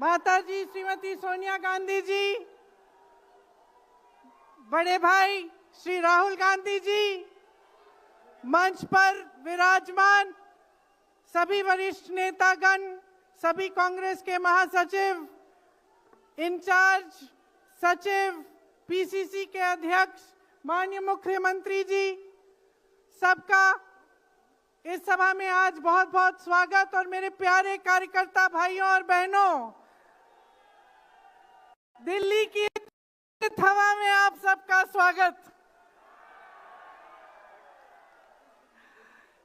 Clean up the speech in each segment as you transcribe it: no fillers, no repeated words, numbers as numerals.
माताजी श्रीमती सोनिया गांधी जी, बड़े भाई श्री राहुल गांधी जी, मंच पर विराजमान सभी वरिष्ठ नेतागण, सभी कांग्रेस के महासचिव, इंचार्ज सचिव, पीसीसी के अध्यक्ष, माननीय मुख्यमंत्री जी, सबका इस सभा में आज बहुत बहुत स्वागत। और मेरे प्यारे कार्यकर्ता भाइयों और बहनों, दिल्ली की हवा में आप सबका स्वागत।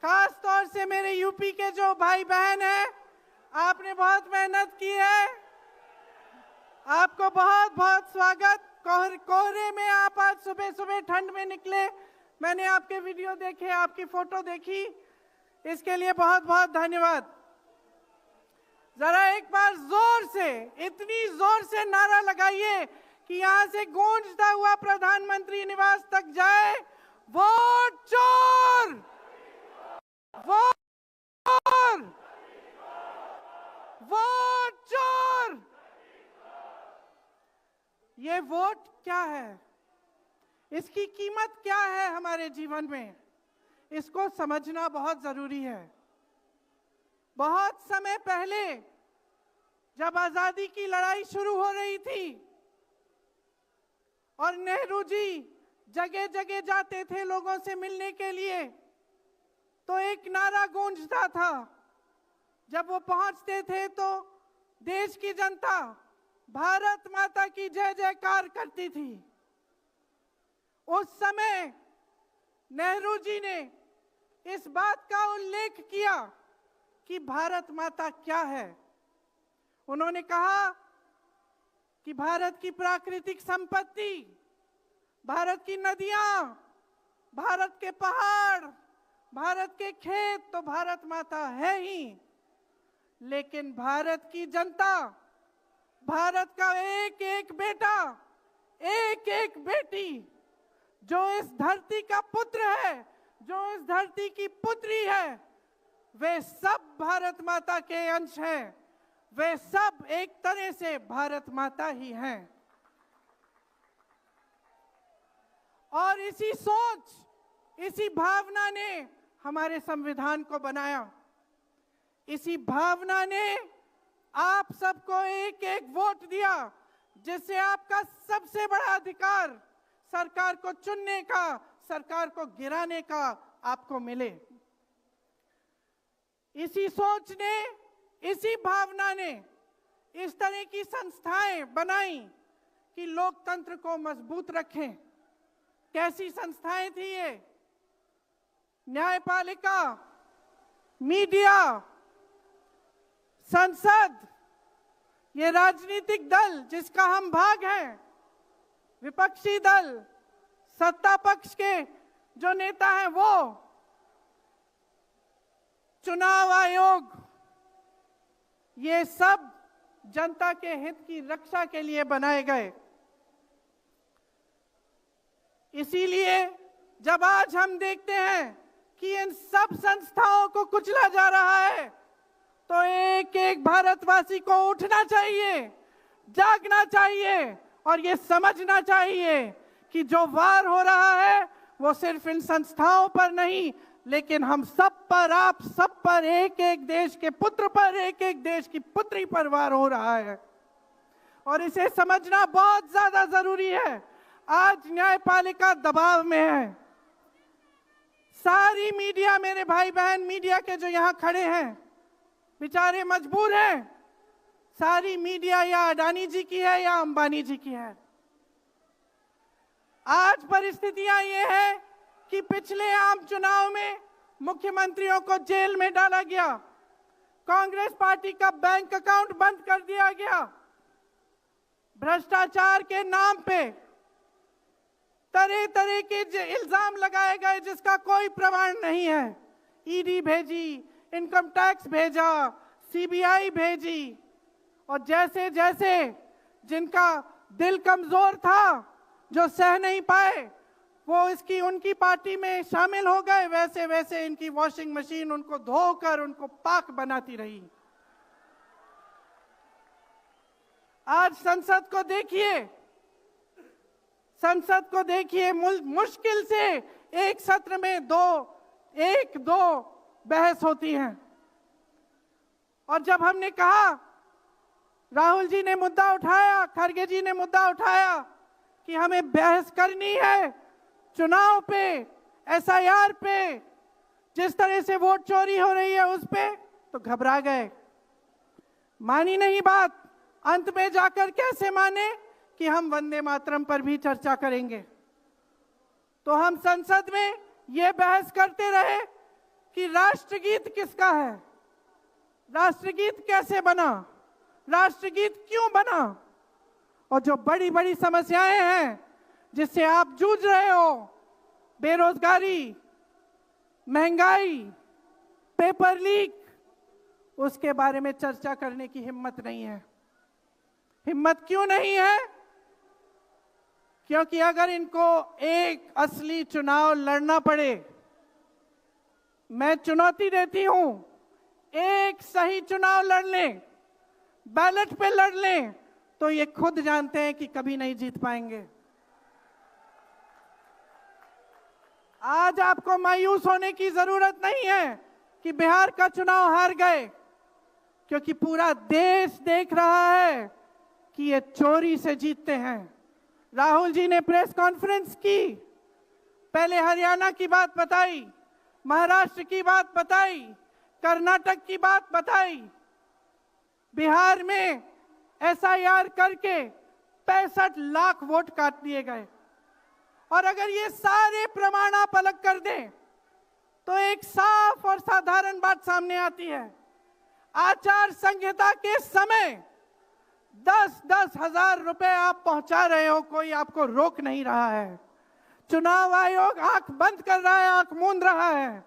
खास तौर से मेरे यूपी के जो भाई बहन हैं, आपने बहुत मेहनत की है, आपको बहुत बहुत स्वागत। कोहरे में आप आज सुबह सुबह ठंड में निकले, मैंने आपके वीडियो देखे, आपकी फोटो देखी, इसके लिए बहुत बहुत धन्यवाद। जरा एक बार जोर से, इतनी जोर से नारा लगाइए कि यहां से गूंजता हुआ प्रधानमंत्री निवास तक जाए, वोट चोर, वोट चोर, वोट चोर। ये वोट क्या है, इसकी कीमत क्या है हमारे जीवन में, इसको समझना बहुत जरूरी है। बहुत समय पहले जब आजादी की लड़ाई शुरू हो रही थी और नेहरू जी जगह जगह जाते थे लोगों से मिलने के लिए, तो एक नारा गूंजता था। जब वो पहुंचते थे तो देश की जनता भारत माता की जय जयकार करती थी। उस समय नेहरू जी ने इस बात का उल्लेख किया कि भारत माता क्या है। उन्होंने कहा कि भारत की प्राकृतिक संपत्ति, भारत की नदियां, भारत के पहाड़, भारत के खेत तो भारत माता है ही, लेकिन भारत की जनता, भारत का एक एक बेटा, एक एक बेटी, जो इस धरती का पुत्र है, जो इस धरती की पुत्री है, वे सब भारत माता के अंश हैं। वे सब एक तरह से भारत माता ही हैं। और इसी सोच, इसी भावना ने हमारे संविधान को बनाया। इसी भावना ने आप सबको एक एक वोट दिया, जिससे आपका सबसे बड़ा अधिकार सरकार को चुनने का, सरकार को गिराने का आपको मिले। इसी सोच ने, इसी भावना ने इस तरह की संस्थाएं बनाई कि लोकतंत्र को मजबूत रखें। कैसी संस्थाएं थी ये? न्यायपालिका, मीडिया, संसद, ये राजनीतिक दल जिसका हम भाग हैं, विपक्षी दल, सत्ता पक्ष के जो नेता हैं वो, चुनाव आयोग, ये सब जनता के हित की रक्षा के लिए बनाए गए। इसीलिए जब आज हम देखते हैं कि इन सब संस्थाओं को कुचला जा रहा है, तो एक एक भारतवासी को उठना चाहिए, जागना चाहिए और ये समझना चाहिए कि जो वार हो रहा है वो सिर्फ इन संस्थाओं पर नहीं, लेकिन हम सब पर, आप सब पर, एक एक देश के पुत्र पर, एक एक देश की पुत्री पर वार हो रहा है। और इसे समझना बहुत ज्यादा जरूरी है। आज न्यायपालिका दबाव में है। सारी मीडिया, मेरे भाई बहन मीडिया के जो यहां खड़े हैं, बेचारे मजबूर हैं। सारी मीडिया या अडानी जी की है या अंबानी जी की है। आज परिस्थितियां ये है कि पिछले आम चुनाव में मुख्यमंत्रियों को जेल में डाला गया, कांग्रेस पार्टी का बैंक अकाउंट बंद कर दिया गया, भ्रष्टाचार के नाम पे तरह तरह के इल्जाम लगाए गए जिसका कोई प्रमाण नहीं है। ईडी भेजी, इनकम टैक्स भेजा, सीबीआई भेजी, और जैसे जैसे जिनका दिल कमजोर था, जो सह नहीं पाए, वो इसकी उनकी पार्टी में शामिल हो गए, वैसे वैसे इनकी वॉशिंग मशीन उनको धोकर उनको पाक बनाती रही। आज संसद को देखिए, मुश्किल से एक सत्र में एक दो बहस होती है। और जब हमने कहा, राहुल जी ने मुद्दा उठाया, खड़गे जी ने मुद्दा उठाया कि हमें बहस करनी है चुनाव पे, एसआईआर पे, जिस तरह से वोट चोरी हो रही है उस पे, तो घबरा गए, मानी नहीं बात। अंत में जाकर कैसे माने कि हम वंदे मातरम पर भी चर्चा करेंगे। तो हम संसद में ये बहस करते रहे कि राष्ट्रगीत किसका है, राष्ट्रगीत कैसे बना, राष्ट्रगीत क्यों बना, और जो बड़ी बड़ी समस्याएं हैं जिससे आप जूझ रहे हो, बेरोजगारी, महंगाई, पेपर लीक, उसके बारे में चर्चा करने की हिम्मत नहीं है। हिम्मत क्यों नहीं है? क्योंकि अगर इनको एक असली चुनाव लड़ना पड़े, मैं चुनौती देती हूं, एक सही चुनाव लड़ लें, बैलेट पे लड़ लें, तो ये खुद जानते हैं कि कभी नहीं जीत पाएंगे। आज आपको मायूस होने की जरूरत नहीं है कि बिहार का चुनाव हार गए, क्योंकि पूरा देश देख रहा है कि ये चोरी से जीतते हैं। राहुल जी ने प्रेस कॉन्फ्रेंस की, पहले हरियाणा की बात बताई, महाराष्ट्र की बात बताई, कर्नाटक की बात बताई, बिहार में एसआईआर करके 65 लाख वोट काट दिए गए। और अगर ये सारे प्रमाण आप अलग कर दें तो एक साफ और साधारण बात सामने आती है। आचार संहिता के समय 10-10 हजार रुपए आप पहुंचा रहे हो, कोई आपको रोक नहीं रहा है। चुनाव आयोग आंख बंद कर रहा है, आंख मूंद रहा है।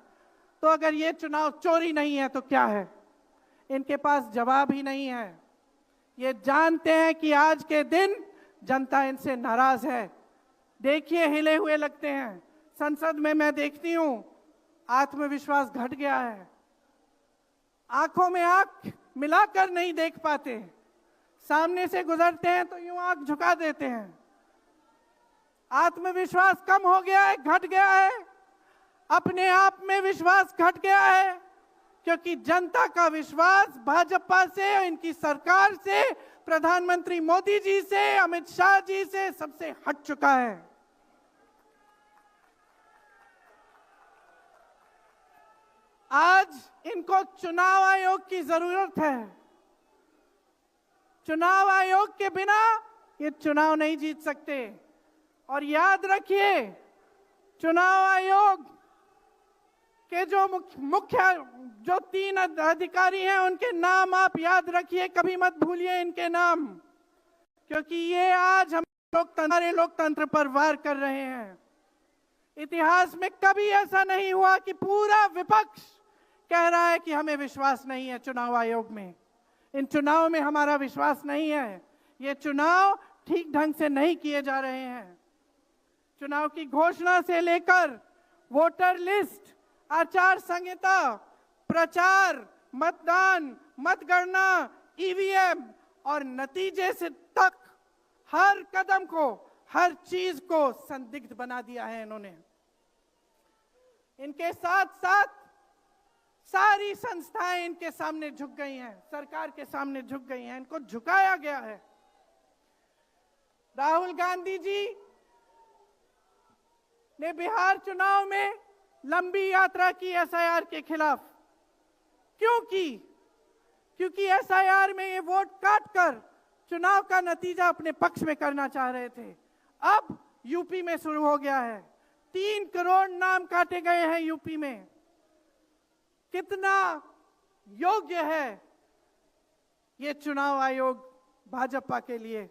तो अगर ये चुनाव चोरी नहीं है तो क्या है? इनके पास जवाब ही नहीं है। ये जानते हैं कि आज के दिन जनता इनसे नाराज है। देखिए, हिले हुए लगते हैं। संसद में मैं देखती हूं, आत्मविश्वास घट गया है, आंखों में आंख मिलाकर नहीं देख पाते, सामने से गुजरते हैं तो यूं आंख झुका देते हैं। आत्मविश्वास कम हो गया है, घट गया है, अपने आप में विश्वास घट गया है, क्योंकि जनता का विश्वास भाजपा से, इनकी सरकार से, प्रधानमंत्री मोदी जी से, अमित शाह जी से सबसे हट चुका है। आज इनको चुनाव आयोग की जरूरत है। चुनाव आयोग के बिना ये चुनाव नहीं जीत सकते। और याद रखिए, चुनाव आयोग के जो मुख्य 3 अधिकारी हैं, उनके नाम आप याद रखिए, कभी मत भूलिए इनके नाम, क्योंकि ये आज हमारे लोकतंत्र पर वार कर रहे हैं। इतिहास में कभी ऐसा नहीं हुआ कि पूरा विपक्ष कह रहा है कि हमें विश्वास नहीं है चुनाव आयोग में, इन चुनाव में हमारा विश्वास नहीं है, ये चुनाव ठीक ढंग से नहीं किए जा रहे हैं। चुनाव की घोषणा से लेकर वोटर लिस्ट, आचार संहिता, प्रचार, मतदान, मतगणना, ईवीएम और नतीजे से तक हर कदम को, हर चीज को संदिग्ध बना दिया है इन्होंने। इनके साथ साथ सारी संस्थाएं इनके सामने झुक गई हैं, सरकार के सामने झुक गई हैं, इनको झुकाया गया है। राहुल गांधी जी ने बिहार चुनाव में लंबी यात्रा की एसआईआर के खिलाफ। क्यों की? क्योंकि एसआईआर में ये वोट काटकर चुनाव का नतीजा अपने पक्ष में करना चाह रहे थे। अब यूपी में शुरू हो गया है, 3 करोड़ नाम काटे गए हैं यूपी में। कितना योग्य है ये चुनाव आयोग भाजपा के लिए?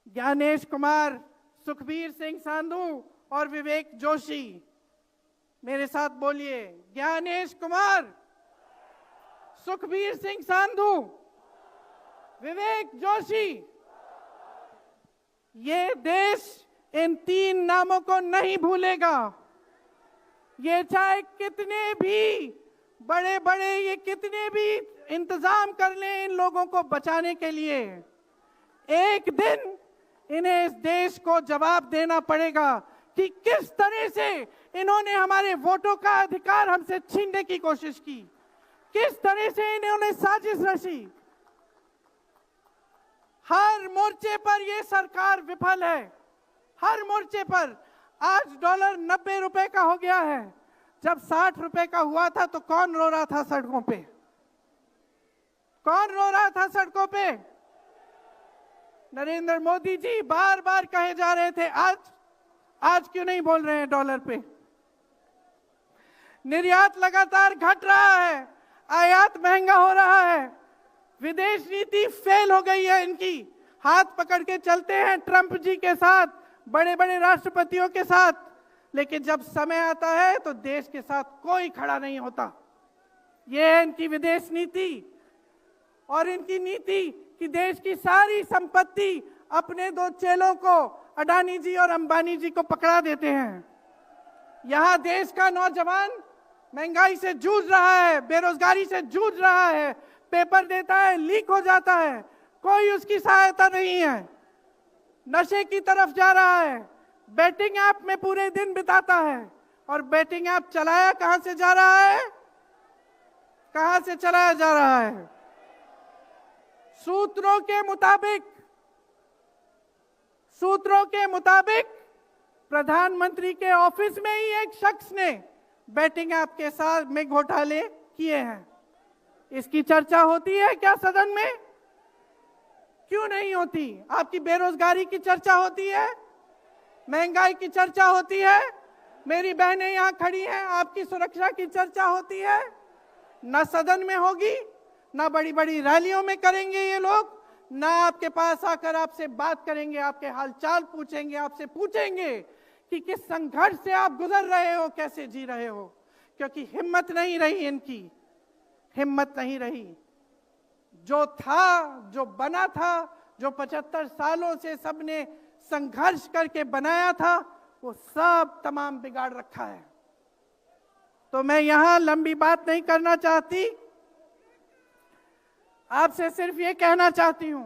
ज्ञानेश कुमार, सुखबीर सिंह सांधू और विवेक जोशी, मेरे साथ बोलिए, ज्ञानेश कुमार, सुखबीर सिंह सांधू, विवेक जोशी। ये देश इन 3 नामों को नहीं भूलेगा। ये चाहे कितने भी बड़े बड़े, ये कितने भी इंतजाम कर लें इन लोगों को बचाने के लिए। एक दिन इन्हें इस देश को जवाब देना पड़ेगा कि किस तरह से इन्होंने हमारे वोटों का अधिकार हमसे छीनने की कोशिश की, किस तरह से इन्होंने साजिश रची। हर मोर्चे पर यह सरकार विफल है, हर मोर्चे पर। आज डॉलर 90 रुपए का हो गया है। जब 60 रुपए का हुआ था तो कौन रो रहा था सड़कों पे? कौन रो रहा था सड़कों पे? नरेंद्र मोदी जी बार बार कहे जा रहे थे। आज क्यों नहीं बोल रहे हैं डॉलर पे? निर्यात लगातार घट रहा है, आयात महंगा हो रहा है, विदेश नीति फेल हो गई है इनकी। हाथ पकड़ के चलते हैं ट्रंप जी के साथ, बड़े बड़े राष्ट्रपतियों के साथ, लेकिन जब समय आता है तो देश के साथ कोई खड़ा नहीं होता। ये है इनकी विदेश नीति। और इनकी नीति कि देश की सारी संपत्ति अपने दो चेलों को, अडानी जी और अंबानी जी को पकड़ा देते हैं। यहां देश का नौजवान महंगाई से जूझ रहा है, बेरोजगारी से जूझ रहा है, पेपर देता है, लीक हो जाता है, कोई उसकी सहायता नहीं है, नशे की तरफ जा रहा है, बेटिंग ऐप में पूरे दिन बिताता है। और बेटिंग ऐप चलाया कहां से जा रहा है? कहां से चलाया जा रहा है? सूत्रों के मुताबिक प्रधानमंत्री के ऑफिस में ही एक शख्स ने बेटिंग ऐप के साथ में घोटाले किए हैं। इसकी चर्चा होती है क्या सदन में? क्यों नहीं होती? आपकी बेरोजगारी की चर्चा होती है, महंगाई की चर्चा होती है, मेरी बहनें यहां खड़ी हैं, आपकी सुरक्षा की चर्चा होती है। न सदन में होगी, ना बड़ी बड़ी रैलियों में करेंगे ये लोग, ना आपके पास आकर आपसे बात करेंगे, आपके हालचाल पूछेंगे, आपसे पूछेंगे कि किस संघर्ष से आप गुजर रहे हो, कैसे जी रहे हो। क्योंकि हिम्मत नहीं रही इनकी, हिम्मत नहीं रही। जो था, जो बना था, जो 75 सालों से सबने संघर्ष करके बनाया था, वो सब तमाम बिगाड़ रखा है। तो मैं यहां लंबी बात नहीं करना चाहती, आपसे सिर्फ ये कहना चाहती हूं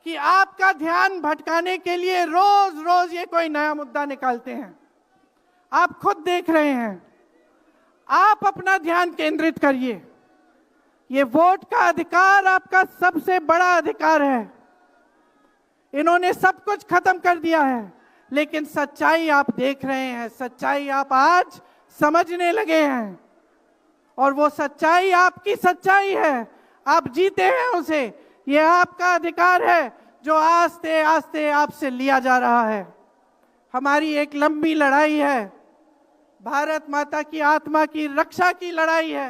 कि आपका ध्यान भटकाने के लिए रोज रोज ये कोई नया मुद्दा निकालते हैं। आप खुद देख रहे हैं, आप अपना ध्यान केंद्रित करिए। ये वोट का अधिकार आपका सबसे बड़ा अधिकार है। इन्होंने सब कुछ खत्म कर दिया है, लेकिन सच्चाई आप देख रहे हैं, सच्चाई आप आज समझने लगे हैं। और वो सच्चाई आपकी सच्चाई है, आप जीते हैं उसे। ये आपका अधिकार है जो आस्ते आस्ते आपसे लिया जा रहा है। हमारी एक लंबी लड़ाई है, भारत माता की आत्मा की रक्षा की लड़ाई है।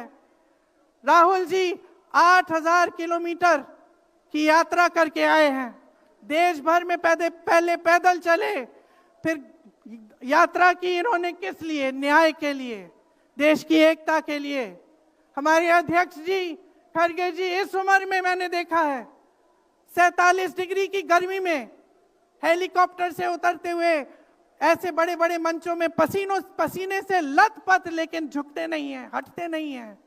राहुल जी 8000 किलोमीटर की यात्रा करके आए हैं, देश भर में पहले पैदल चले, फिर यात्रा की इन्होंने किस लिए? न्याय के लिए, देश की एकता के लिए। हमारे अध्यक्ष जी खड़गे जी, इस उम्र में मैंने देखा है 47 डिग्री की गर्मी में हेलीकॉप्टर से उतरते हुए ऐसे बड़े बड़े मंचों में पसीने से लथपथ, लेकिन झुकते नहीं हैं, हटते नहीं हैं,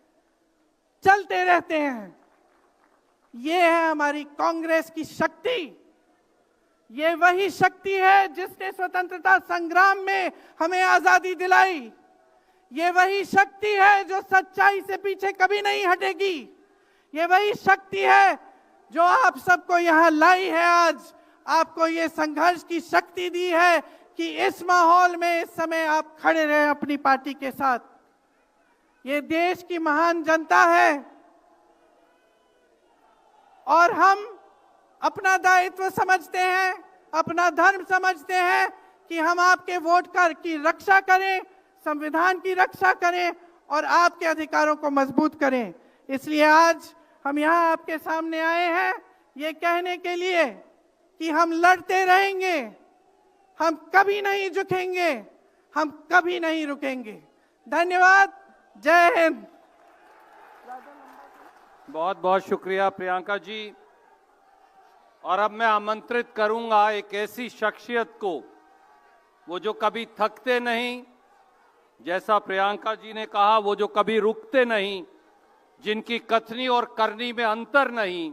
चलते रहते हैं। ये है हमारी कांग्रेस की शक्ति। ये वही शक्ति है जिसने स्वतंत्रता संग्राम में हमें आजादी दिलाई। ये वही शक्ति है जो सच्चाई से पीछे कभी नहीं हटेगी। ये वही शक्ति है जो आप सबको यहां लाई है, आज आपको ये संघर्ष की शक्ति दी है कि इस माहौल में इस समय आप खड़े रहे अपनी पार्टी के साथ। ये देश की महान जनता है और हम अपना दायित्व समझते हैं, अपना धर्म समझते हैं कि हम आपके वोट की रक्षा करें, संविधान की रक्षा करें और आपके अधिकारों को मजबूत करें। इसलिए आज हम यहाँ आपके सामने आए हैं ये कहने के लिए कि हम लड़ते रहेंगे, हम कभी नहीं झुकेंगे, हम कभी नहीं रुकेंगे। धन्यवाद, जय हिंद। बहुत बहुत शुक्रिया प्रियंका जी। और अब मैं आमंत्रित करूंगा एक ऐसी शख्सियत को, वो जो कभी थकते नहीं, जैसा प्रियंका जी ने कहा, वो जो कभी रुकते नहीं, जिनकी कथनी और करनी में अंतर नहीं,